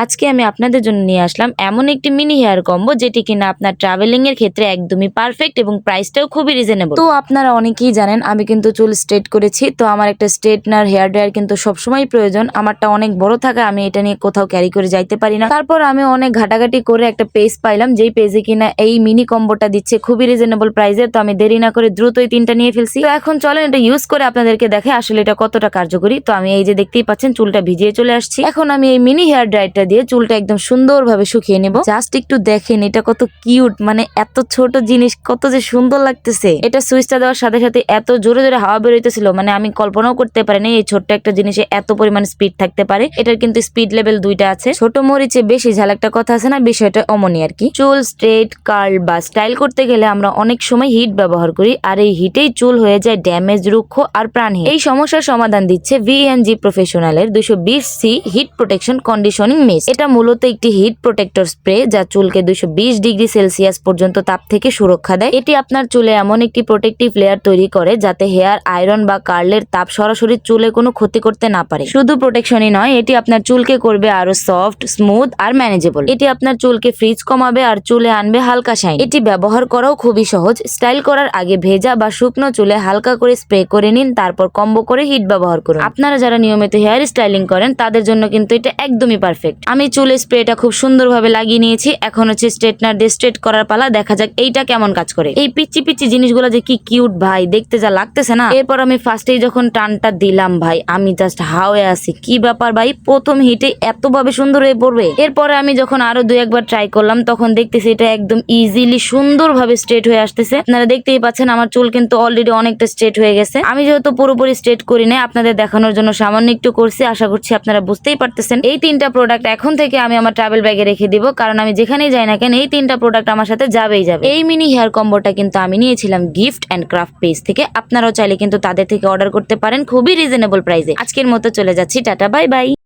আজকে আমি আপনাদের জন্য নিয়ে আসলাম এমন একটি মিনি হেয়ার কম্বো যেটি কিনা আপনার ট্রাভেলিং এর ক্ষেত্রে একদমই পারফেক্ট এবং প্রাইসটাও খুবই রিজনেবল। তো আপনারা অনেকেই জানেন আমি কিন্তু চুল স্ট্রেট করেছি, তো আমার একটা স্ট্রেটনার হেয়ার ড্রায়ার কিন্তু সবসময় প্রয়োজন। আমারটা অনেক বড় থাকা, আমি এটা নিয়ে কোথাও ক্যারি করে যাইতে পারি না। তারপর আমি অনেক ঘাটাঘাটি করে একটা পেজ পাইলাম, যেই পেজে কিনা এই মিনি কম্বোটা দিচ্ছে খুবই রিজনেবল প্রাইসে। তো আমি দেরি না করে দ্রুতই 3টা নিয়ে ফেলছি। তো এখন চলেন এটা ইউজ করে আপনাদেরকে দেখে আসলে এটা কতটা কার্যকরী। তো আমি এই যে দেখতেই পাচ্ছেন চুলটা ভিজিয়ে চলে আসছি। এখন আমি এই মিনি হেয়ার ড্রায়ারটা দিয়ে চুলটা একদম সুন্দরভাবে শুকিয়ে নেব। জাস্ট একটু দেখেন এটা কত কিউট, মানে এত ছোট জিনিস কত যে সুন্দর লাগতেছে। এটা সুইচটা দেওয়ার সাথে সাথে এত জোরে জোরে হাওয়া বেরোইতেছিল, মানে আমি কল্পনাও করতে পারিনি এই ছোট্ট একটা জিনিসে এত পরিমাণ স্পিড থাকতে পারে। এটার কিন্তু স্পিড লেভেল 2টা আছে। ছোট মরিচে বেশি ঝাল একটা কথা আছে না, বিষয়টা অমনি আর কি। চুল স্ট্রেট, কার্ল বা স্টাইল করতে গেলে আমরা অনেক সময় হিট ব্যবহার করি, আর এই হিটেই চুল হয়ে যায় ড্যামেজ, রুক্ষ আর প্রাণহীন। এই সমস্যার সমাধান দিচ্ছে VNG প্রফেশনালের 220C hit protection conditioning mist. এটা মূলত একটি হিট প্রোটেক্টর স্প্রে যা চুলকে 220 ডিগ্রি সেলসিয়াস পর্যন্ত তাপ থেকে সুরক্ষা দেয়। এটি আপনার চুলে এমন একটি প্রোটেক্টিভ লেয়ার তৈরি করে যাতে হেয়ার আয়রন বা কার্লের তাপ সরাসরি চুলে কোনো ক্ষতি করতে না পারে। শুধু প্রোটেকশনই নয়, এটি আপনার চুলকে করবে আরো সফট, স্মুথ আর ম্যানেজেবল। এটি আপনার চুলকে ফ্রিজ কমাবে আর চুলে আনবে হালকা শাইন। এটি ব্যবহার করাও খুবই সহজ। স্টাইল করার আগে ভেজা বা শুকনো চুলে হালকা করে স্প্রে করে নিন, তারপর কম্বো করে হিট ব্যবহার করুন। আপনারা যারা নিয়মিত হেয়ার স্টাইলিং করেন তাদের জন্য কিন্তু এটা একদমই পারফেক্ট। আমি চুলে স্প্রেটা খুব সুন্দরভাবে লাগিয়ে নিয়েছি। এখন হচ্ছে স্ট্রেটনার দিয়ে স্ট্রেট করার পালা, দেখা যাক এইটা কেমন কাজ করে। এই পিচ্ছি পিচ্ছি জিনিসগুলো যে কি কিউট ভাই, দেখতে যা লাগতেছে না। এরপর আমি ফার্স্টেই যখন টানটা দিলাম ভাই, আমি জাস্ট হাওয়ে আছি, কি ব্যাপার ভাই, প্রথম হিটে এতভাবে সুন্দর হয়ে পড়বে। এরপরে আমি যখন আরো 2-1বার ট্রাই করলাম তখন দেখতেছি এটা একদম ইজিলি সুন্দরভাবে স্ট্রেট হয়ে আসতেছে। আপনারা দেখতেই পাচ্ছেন আমার চুল কিন্তু অলরেডি অনেকটা স্ট্রেট হয়ে গেছে। আমি যেহেতু পুরোপুরি স্ট্রেট করি না, আপনাদের দেখানোর জন্য সামান্য একটু করছি। আশা করছি আপনারা বুঝতেই পারতেছেন। এই 3টা প্রোডাক্ট এখন থেকে আমি আমার ট্রাভেল ব্যাগে রেখে দিব, কারণ আমি যেখানেই যাই না কেন এই 3টা প্রোডাক্ট আমার সাথে যাবেই যাবে। এই মিনি হেয়ার কম্বোটা কিন্তু আমি নিয়েছিলাম গিফট এন্ড ক্রাফট পেজ থেকে। আপনারাও চাইলে কিন্তু তাদের থেকে অর্ডার করতে পারেন খুবই রিজনেবল প্রাইসে। আজকের মতো চলে যাচ্ছি, টাটা বাই বাই।